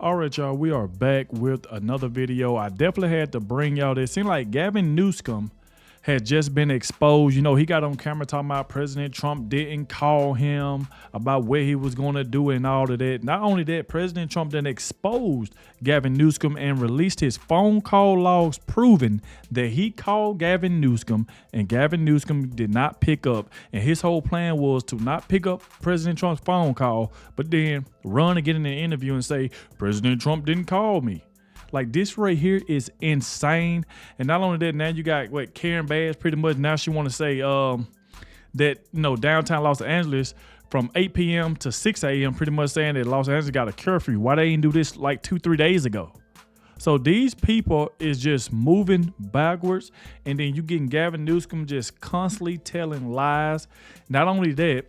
All right, y'all, we are back with another video. I definitely had to bring y'all this. It seemed like Gavin Newsom had just been exposed. You know, he got on camera talking about President Trump didn't call him about what he was going to do and all of that. Not only that, President Trump then exposed Gavin Newsom and released his phone call logs proving that he called Gavin Newsom and Gavin Newsom did not pick up. And his whole plan was to not pick up President Trump's phone call, but then run and get in an interview and say, President Trump didn't call me. Like, this right here is insane. And not only that, now you got what Karen Bass pretty much now she want to say that, you know, downtown Los Angeles from 8 p.m. to 6 a.m. pretty much saying that Los Angeles got a curfew. Why they didn't do this like 2-3 days ago? So these people is just moving backwards. And then you getting Gavin Newsom just constantly telling lies. Not only that,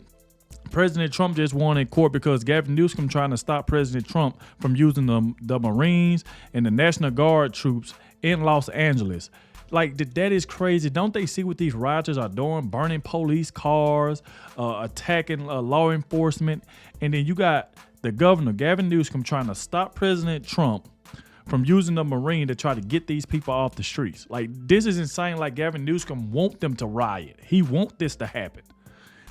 President Trump just won in court because Gavin Newsom trying to stop President Trump from using the Marines and the National Guard troops in Los Angeles. Like, that is crazy. Don't they see what these rioters are doing? Burning police cars, attacking law enforcement. And then you got the governor, Gavin Newsom, trying to stop President Trump from using the Marine to try to get these people off the streets. Like, this is insane. Like, Gavin Newsom want them to riot. He want this to happen.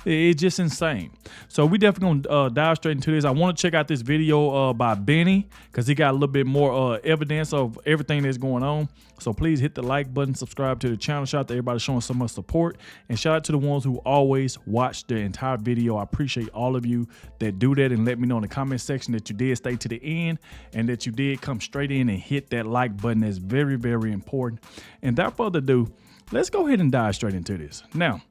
It's just insane. So we definitely gonna dive straight into this. I want to check out this video by Benny because he got a little bit more evidence of everything that's going on. So please hit the like button, subscribe to the channel. Shout out to everybody showing so much support, and shout out to the ones who always watch the entire video. I appreciate all of you that do that, and let me know in the comment section that you did stay to the end and that you did come straight in and hit that like button. That's very, very important. And without further ado, let's go ahead and dive straight into this. Now,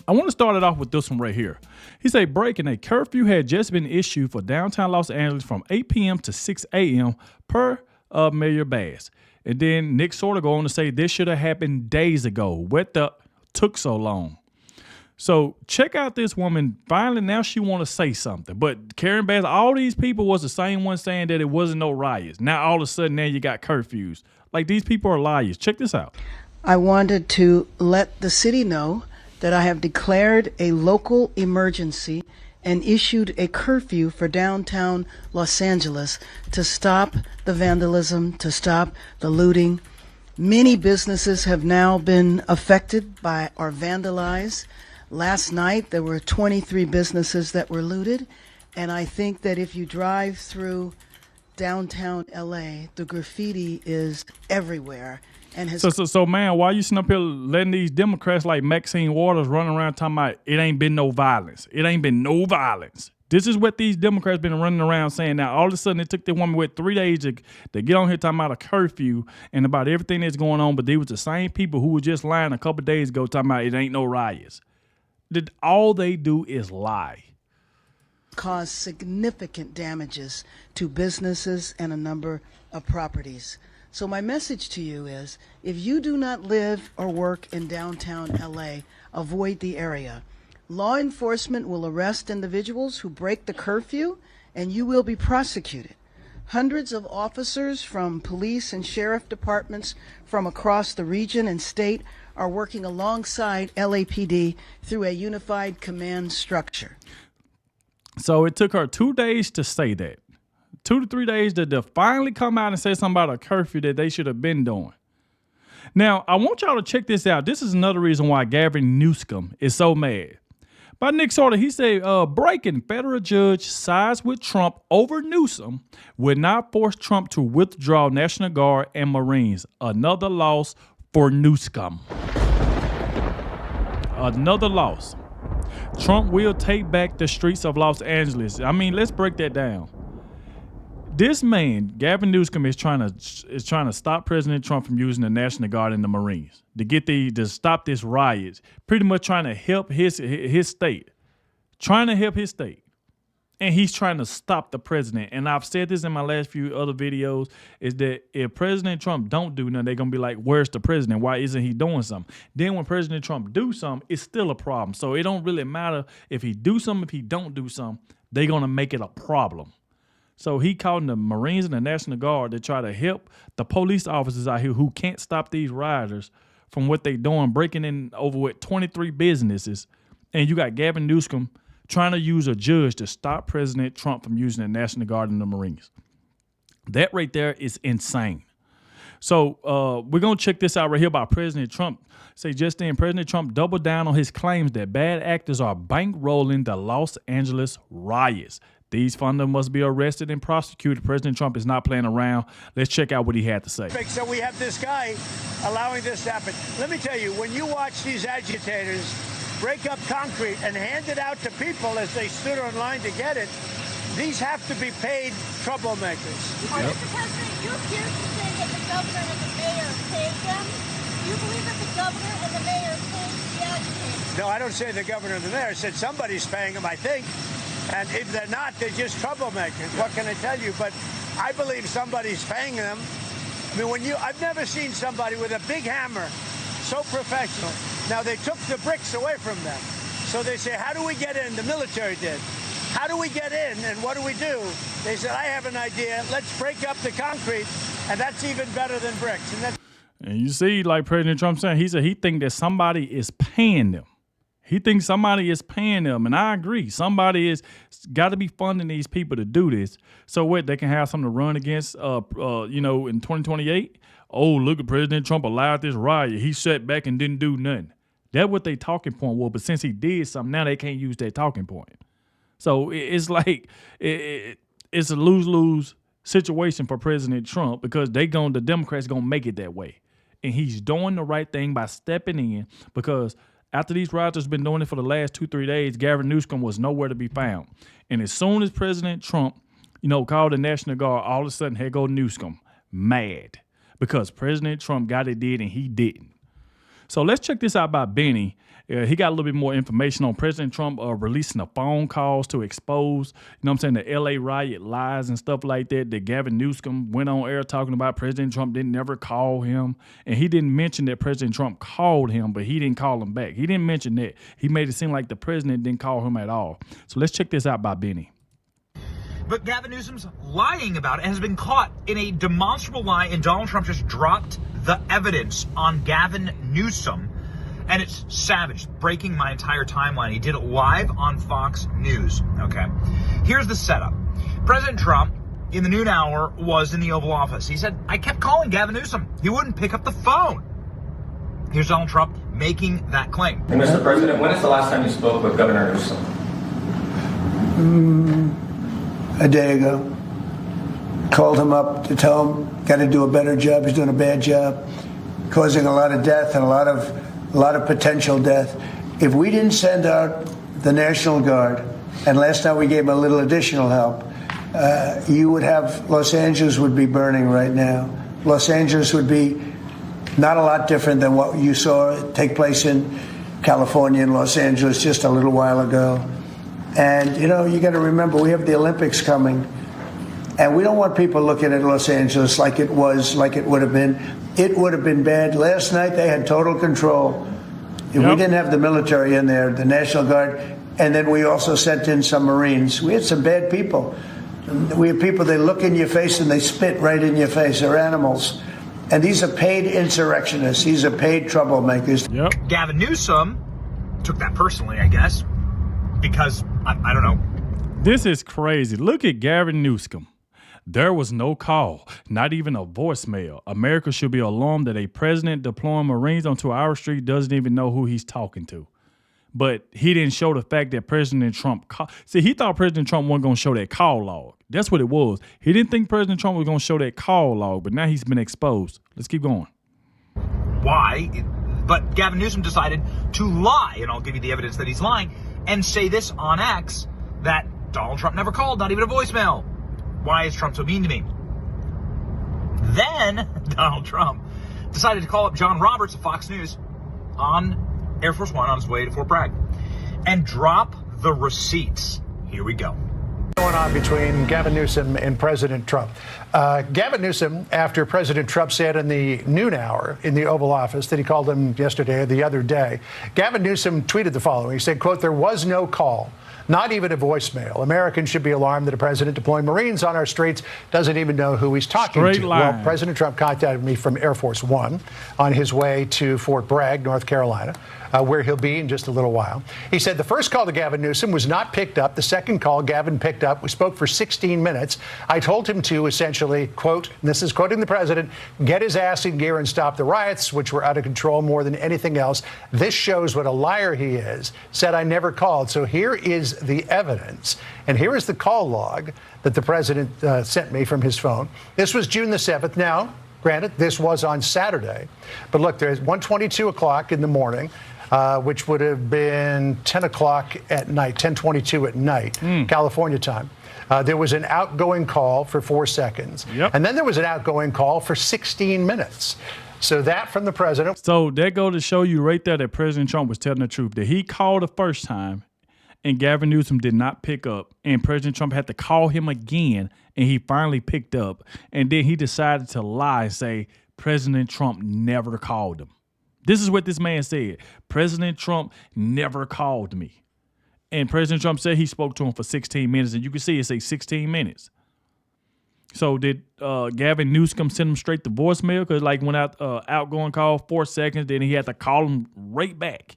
I want to start it off with this one right here. He said, breaking, a curfew had just been issued for downtown Los Angeles from 8 p.m. to 6 a.m. per Mayor Bass. And then Nick sort of go on to say this should have happened days ago. What the took so long? So check out this woman. Finally, now she want to say something. But Karen Bass, all these people was the same one saying that it wasn't no riots. Now all of a sudden, now you got curfews. Like, these people are liars. Check this out. I wanted to let the city know that I have declared a local emergency and issued a curfew for downtown Los Angeles to stop the vandalism, to stop the looting. Many businesses have now been affected by or vandalized. Last night, there were 23 businesses that were looted. And I think that if you drive through downtown LA, the graffiti is everywhere. And So man, why you sitting up here letting these Democrats like Maxine Waters run around talking about it ain't been no violence? It ain't been no violence. This is what these Democrats been running around saying. Now, all of a sudden, it took the woman with 3 days to get on here talking about a curfew and about everything that's going on. But they was the same people who were just lying a couple of days ago talking about it ain't no riots. All they do is lie. Cause significant damages to businesses and a number of properties. So my message to you is, if you do not live or work in downtown LA, avoid the area. Law enforcement will arrest individuals who break the curfew, and you will be prosecuted. Hundreds of officers from police and sheriff departments from across the region and state are working alongside LAPD through a unified command structure. So it took her 2 days to say that. 2 to 3 days to finally come out and say something about a curfew that they should have been doing. Now, I want y'all to check this out. This is another reason why Gavin Newsom is so mad. By Nick Sorter, he said, breaking, federal judge sides with Trump over Newsom would not force Trump to withdraw National Guard and Marines. Another loss for Newsom. Another loss. Trump will take back the streets of Los Angeles. I mean, let's break that down. This man, Gavin Newsom, is trying to stop President Trump from using the National Guard and the Marines to stop this riots. Pretty much trying to help his state, and he's trying to stop the president. And I've said this in my last few other videos: is that if President Trump don't do nothing, they're gonna be like, "Where's the president? Why isn't he doing something?" Then when President Trump do something, it's still a problem. So it don't really matter if he do something, if he don't do something, they're gonna make it a problem. So he called the Marines and the National Guard to try to help the police officers out here who can't stop these rioters from what they doing, breaking in over with 23 businesses. And you got Gavin Newsom trying to use a judge to stop President Trump from using the National Guard and the Marines. That right there is insane. So we're going to check this out right here by President Trump. Say just then, President Trump doubled down on his claims that bad actors are bankrolling the Los Angeles riots. These funders must be arrested and prosecuted. President Trump is not playing around. Let's check out what he had to say. So we have this guy allowing this to happen. Let me tell you, when you watch these agitators break up concrete and hand it out to people as they stood in line to get it, these have to be paid troublemakers. Mr. President, you appear to say that the governor and the mayor paid them. Do you believe that the governor and the mayor paid the agitators? No, I don't say the governor and the mayor. I said somebody's paying them, I think. And if they're not, they're just troublemakers. What can I tell you? But I believe somebody's paying them. I mean, I've never seen somebody with a big hammer so professional. Now, they took the bricks away from them. So they say, how do we get in? The military did. How do we get in, and what do we do? They said, I have an idea. Let's break up the concrete, and that's even better than bricks. And you see, like President Trump saying, he said he think that somebody is paying them. He thinks somebody is paying them, and I agree. Somebody is got to be funding these people to do this. So what? They can have something to run against, in 2028. Oh, look at President Trump allowed this riot. He sat back and didn't do nothing. That's what their talking point was. But since he did something, now they can't use that talking point. So it's like it's a lose-lose situation for President Trump because the Democrats gonna make it that way, and he's doing the right thing by stepping in because after these rioters been doing it for the last 2-3 days, Gavin Newsom was nowhere to be found, and as soon as President Trump, called the National Guard, all of a sudden here go Newsom mad because President Trump got it did and he didn't. So let's check this out by Benny. He got a little bit more information on President Trump releasing the phone calls to expose, the L.A. riot lies and stuff like that Gavin Newsom went on air talking about President Trump didn't never call him. And he didn't mention that President Trump called him, but he didn't call him back. He didn't mention that. He made it seem like the president didn't call him at all. So let's check this out by Benny. But Gavin Newsom's lying about it and has been caught in a demonstrable lie, and Donald Trump just dropped the evidence on Gavin Newsom. And it's savage, breaking my entire timeline. He did it live on Fox News, okay? Here's the setup. President Trump, in the noon hour, was in the Oval Office. He said, I kept calling Gavin Newsom. He wouldn't pick up the phone. Here's Donald Trump making that claim. And Mr. President, when is the last time you spoke with Governor Newsom? A day ago. Called him up to tell him, got to do a better job. He's doing a bad job, causing a lot of death and a lot of potential death. If we didn't send out the National Guard, and last night we gave him a little additional help, you would have, Los Angeles would be burning right now. Los Angeles would be not a lot different than what you saw take place in California and Los Angeles just a little while ago. And, you got to remember, we have the Olympics coming. And we don't want people looking at Los Angeles like it would have been. It would have been bad. Last night, they had total control. If we didn't have the military in there, the National Guard, and then we also sent in some Marines. We had some bad people. We have people, they look in your face and they spit right in your face. They're animals. And these are paid insurrectionists. These are paid troublemakers. Yep. Gavin Newsom took that personally, I guess, because, I don't know. This is crazy. Look at Gavin Newsom. There was no call, not even a voicemail. America should be alarmed that a president deploying Marines onto our street doesn't even know who he's talking to. But he didn't show the fact that President Trump called. See, he thought President Trump wasn't going to show that call log. That's what it was. He didn't think President Trump was going to show that call log, but now he's been exposed. Let's keep going. Why? But Gavin Newsom decided to lie, and I'll give you the evidence that he's lying, and say this on X, that Donald Trump never called, not even a voicemail. Why is Trump so mean to me? Then Donald Trump decided to call up John Roberts of Fox News on Air Force One on his way to Fort Bragg and drop the receipts. Here we go. Going on between Gavin Newsom and President Trump. Gavin Newsom, after President Trump said in the noon hour in the Oval Office that he called him yesterday or the other day, Gavin Newsom tweeted the following. He said, quote, "There was no call. Not even a voicemail. Americans should be alarmed that a president deploying Marines on our streets doesn't even know who he's talking Straight to. line. Well, President Trump contacted me from Air Force One on his way to Fort Bragg, North Carolina, where he'll be in just a little while. He said the first call to Gavin Newsom was not picked up. The second call Gavin picked up. We spoke for 16 minutes. I told him to essentially, quote, and this is quoting the president, get his ass in gear and stop the riots, which were out of control more than anything else. This shows what a liar he is. Said I never called. So here is the evidence. And here is the call log that the president sent me from his phone. This was June the 7th. Now, granted, this was on Saturday. But look, there's 1:22 o'clock in the morning. Which would have been 10 o'clock at night, 10:22 at night, California time. There was an outgoing call for 4 seconds. Yep. And then there was an outgoing call for 16 minutes. So that from the president. So that go to show you right there that President Trump was telling the truth, that he called the first time and Gavin Newsom did not pick up, and President Trump had to call him again, and he finally picked up. And then he decided to lie and say President Trump never called him. This is what this man said. President Trump never called me. And President Trump said he spoke to him for 16 minutes. And you can see it say 16 minutes. So did Gavin Newsom send him straight to voicemail? Because like when outgoing call, 4 seconds, then he had to call him right back.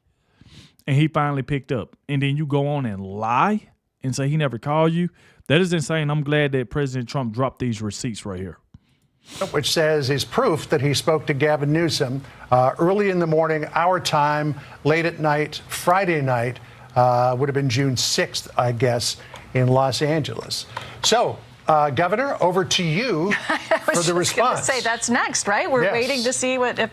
And he finally picked up. And then you go on and lie and say he never called you. That is insane. I'm glad that President Trump dropped these receipts right here. Which says is proof that he spoke to Gavin Newsom early in the morning, our time, late at night, Friday night, would have been June 6th, I guess, in Los Angeles. So, Governor, over to you for the response. Say that's next, right? We're waiting to see what if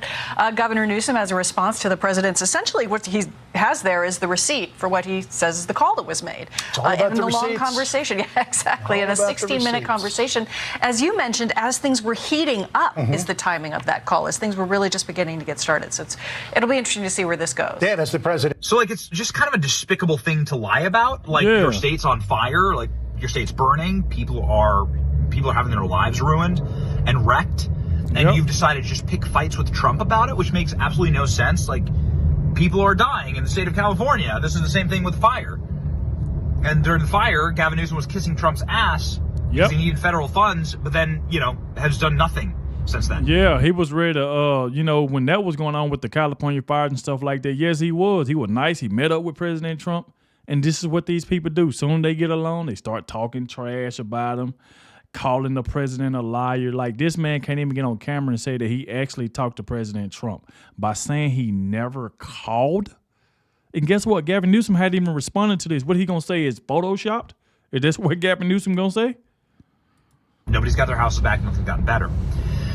Governor Newsom has a response to the president's. Essentially, what he has there is the receipt for what he says is the call that was made. It's all about in the a long receipts. Conversation. Yeah, exactly. In a 16-minute receipts. conversation, as you mentioned, as things were heating up, is the timing of that call. As things were really just beginning to get started. So it'll be interesting to see where this goes. Dan, as the president. So, like, it's just kind of a despicable thing to lie about. Like, your state's on fire, like, your state's burning, people are having their lives ruined and wrecked, and you've decided to just pick fights with Trump about it, which makes absolutely no sense. Like, people are dying in the state of California. This is the same thing with fire. And during the fire, Gavin Newsom was kissing Trump's ass because he needed federal funds, but then, has done nothing since then. Yeah, he was ready to, when that was going on with the California fires and stuff like that, yes, he was. He was nice. He met up with President Trump. And this is what these people do. Soon they get alone, they start talking trash about him, calling the president a liar. Like, this man can't even get on camera and say that he actually talked to President Trump by saying he never called. And guess what? Gavin Newsom hadn't even responded to this. What he going to say is photoshopped? Is this what Gavin Newsom going to say? Nobody's got their houses back. Nothing's gotten better.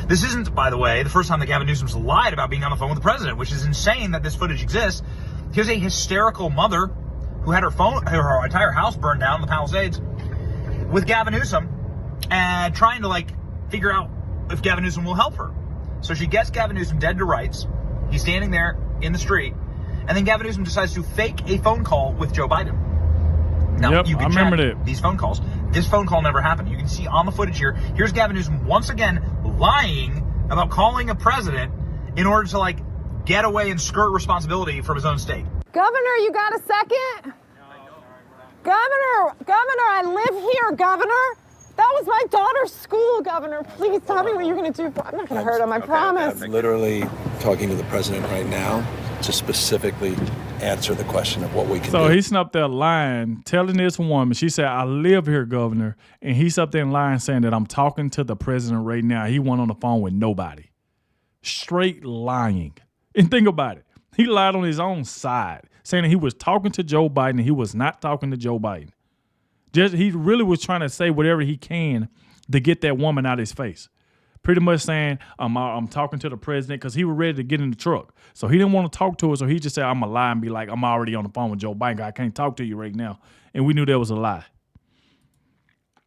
This isn't, by the way, the first time that Gavin Newsom's lied about being on the phone with the president, which is insane that this footage exists. Here's a hysterical mother who had her entire house burned down in the Palisades with Gavin Newsom and trying to figure out if Gavin Newsom will help her. So she gets Gavin Newsom dead to rights. He's standing there in the street, and then Gavin Newsom decides to fake a phone call with Joe Biden. Now, you can check these phone calls. This phone call never happened. You can see on the footage here. Here's Gavin Newsom once again lying about calling a president in order to get away and skirt responsibility from his own state. Governor, you got a second? Governor, I live here, Governor. That was my daughter's school, Governor. Please tell me what you're going to do. I'm not going to hurt him, I promise. I'm literally talking to the president right now to specifically answer the question of what we can do. So he's up there lying, telling this woman, she said, I live here, Governor. And he's up there lying, saying that I'm talking to the president right now. He went on the phone with nobody. Straight lying. And think about it. He lied on his own side, saying that he was talking to Joe Biden and he was not talking to Joe Biden. He really was trying to say whatever he can to get that woman out of his face. Pretty much saying, I'm talking to the president, because he was ready to get in the truck. So he didn't want to talk to her, so he just said, I'm going to lie and be like, I'm already on the phone with Joe Biden. I can't talk to you right now. And we knew that was a lie.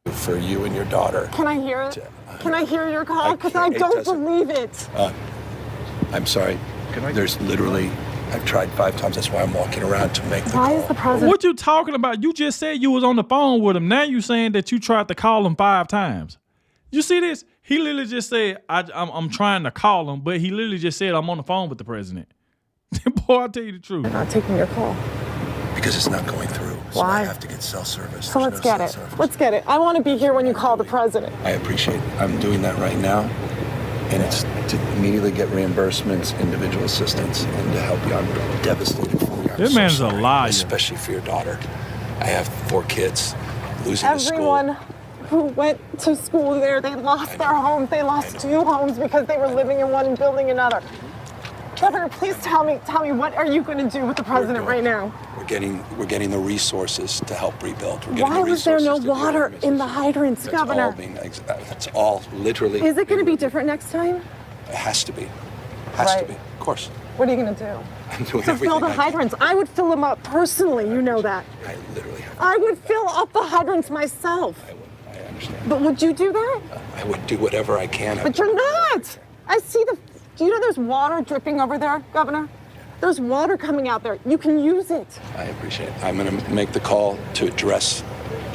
For you and your daughter. Can I hear it? Can I hear your call? Because I don't believe it. I'm sorry. There's literally, I've tried 5 times. That's why I'm walking around to make the call. Why is the president? What you talking about? You just said you was on the phone with him. Now you saying that you tried to call him 5 times. You see this? He literally just said, I'm trying to call him, but he literally just said, I'm on the phone with the president. Boy, I'll tell you the truth. I'm not taking your call. because it's not going through. So Why? I have to get cell service. So let's get it. Let's get it. I want to be here when you call the president. I appreciate it. I'm doing that right now, and it's to immediately get reimbursements, individual assistance, and to help you. I'm devastated for you. This man's a liar. Especially for your daughter. I have 4 kids. Losing the school. Everyone who went to school there, they lost their homes. They lost 2 homes because they were living in one and building another. Governor, please tell me, what are you going to do with the president right now? We're getting the resources to help rebuild. Why was there no water in the hydrants, Governor? That's all literally. Is it going to be different next time? It has to be. Has to be. Of course. What are you going to do? I'm doing to everything fill the I can. hydrants. I would fill them up personally. You know that. I literally have. I would fill up the hydrants myself. I understand. But would you do that? I would do whatever I can. But you're not. I see the. Do you know there's water dripping over there, Governor? There's water coming out there. You can use it. I appreciate it. I'm going to make the call to address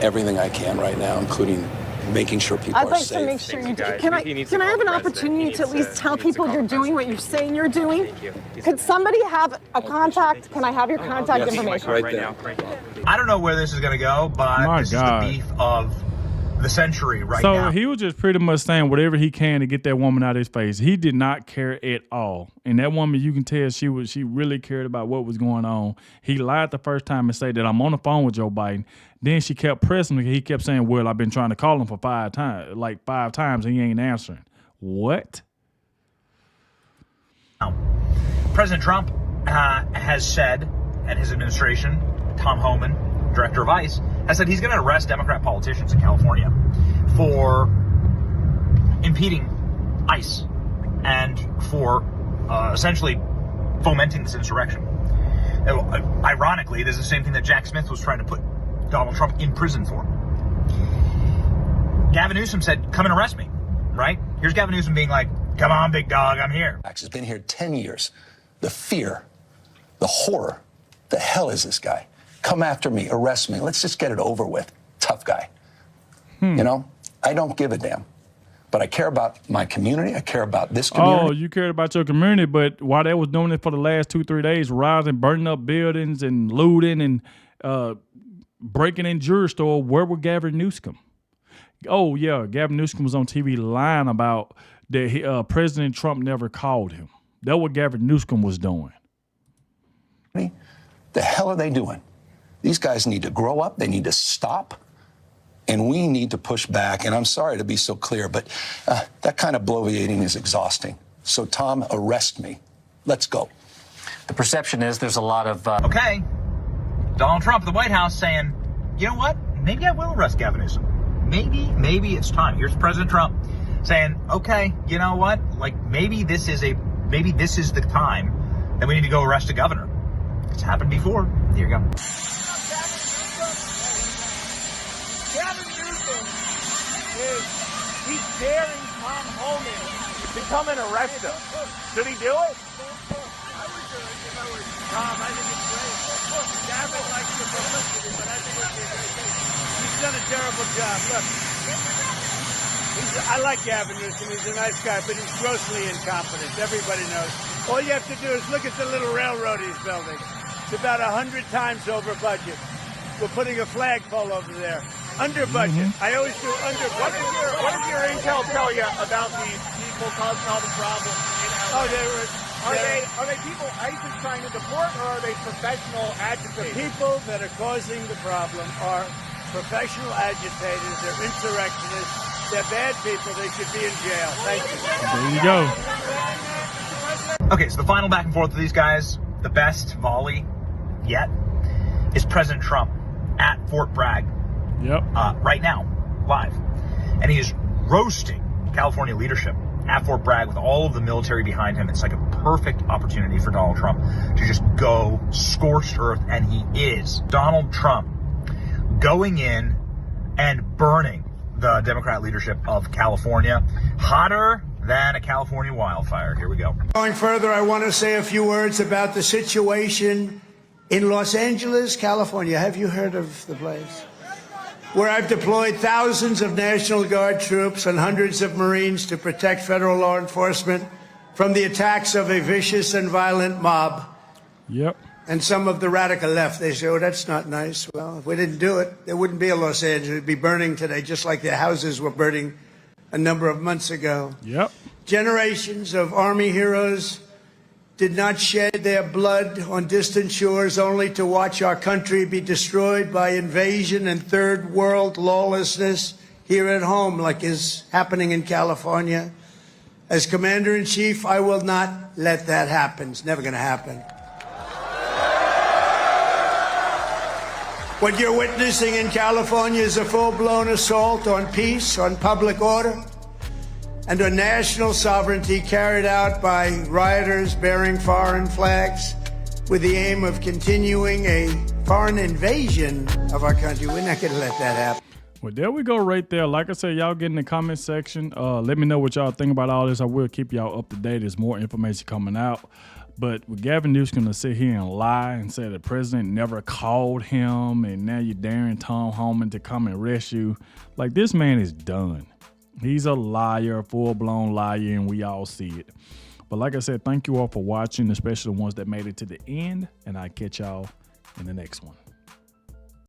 everything I can right now, incling making sure people I'd are like safe. to make sure you do. Can I have an opportunity to at least tell people you're doing what you're saying you're doing? Could somebody have a contact? Can I have your contact information? Right there. I don't know where this is going to go, but this is the beef of the century right now. So he was just pretty much saying whatever he can to get that woman out of his face. He did not care at all. And that woman, you can tell she really cared about what was going on. He lied the first time and said that I'm on the phone with Joe Biden. Then she kept pressing him. He kept saying, well, I've been trying to call him for 5 times, and he ain't answering. What? President Trump has said, and his administration, Tom Homan, director of ICE, has said he's going to arrest Democrat politicians in California for impeding ICE and for essentially fomenting this insurrection. Ironically, this is the same thing that Jack Smith was trying to put Donald Trump in prison for. Gavin Newsom said, come and arrest me, right? Here's Gavin Newsom being like, come on, big dog, I'm here. He's been here 10 years. The fear, the horror, the hell is this guy? Come after me, arrest me. Let's just get it over with. Tough guy. You know, I don't give a damn. But I care about my community. I care about this community. Oh, you cared about your community, but while they was doing it for the last 2-3 days, rioting, burning up buildings and looting and breaking in jewelry store, where were Gavin Newsom? Oh, yeah, Gavin Newsom was on TV lying about that President Trump never called him. That's what Gavin Newsom was doing. The hell are they doing? These guys need to grow up. They need to stop. And we need to push back. And I'm sorry to be so clear, but that kind of bloviating is exhausting. So, Tom, arrest me. Let's go. The perception is there's a lot of... Okay. Donald Trump, the White House, saying, you know what? Maybe I will arrest Gavin Newsom. Maybe it's time. Here's President Trump saying, okay, you know what? Like, maybe this is the time that we need to go arrest a governor. It's happened before. Here you go. Gavin Newsom he's daring Tom Homan to come and arrest him. Should he do it? I would do it if I were Tom. I think it's great. Gavin likes the publicity, but I think it would be a great thing. He's done a terrible job. Look, I like Gavin Newsom. He's a nice guy, but he's grossly incompetent. Everybody knows. All you have to do is look at the little railroad he's building. It's about 100 times over budget. We're putting a flagpole over there. Under budget. I always do under budget. What did your intel tell you about these people causing all the problems in LA? Are they people ICE is trying to deport, or are they professional agitators? The people that are causing the problem are professional agitators. They're insurrectionists. They're bad people. They should be in jail. Thank you. There you go. Okay, so the final back and forth of these guys, the best volley yet, is President Trump at Fort Bragg. Yep. Right now, live. And he is roasting California leadership at Fort Bragg with all of the military behind him. It's like a perfect opportunity for Donald Trump to just go scorched earth, and he is. Donald Trump going in and burning the Democrat leadership of California, hotter than a California wildfire. Here we go. Going further, I want to say a few words about the situation in Los Angeles, California. Have you heard of the place? Where I've deployed thousands of National Guard troops and hundreds of Marines to protect federal law enforcement from the attacks of a vicious and violent mob. Yep. And some of the radical left, they say, oh, that's not nice. Well, if we didn't do it, there wouldn't be a Los Angeles. It'd be burning today, just like their houses were burning a number of months ago. Yep. Generations of Army heroes did not shed their blood on distant shores only to watch our country be destroyed by invasion and third world lawlessness here at home, like is happening in California. As Commander-in-Chief, I will not let that happen. It's never going to happen. What you're witnessing in California is a full-blown assault on peace, on public order, and on national sovereignty carried out by rioters bearing foreign flags with the aim of continuing a foreign invasion of our country. We're not going to let that happen. Well, there we go right there. Like I said, y'all get in the comment section. Let me know what y'all think about all this. I will keep y'all up to date. There's more information coming out. But with Gavin Newsom going to sit here and lie and say the president never called him and now you're daring Tom Homan to come and arrest you. Like, this man is done. He's a liar, full-blown liar, and we all see it. But like I said, thank you all for watching, especially the ones that made it to the end, and I'll catch y'all in the next one.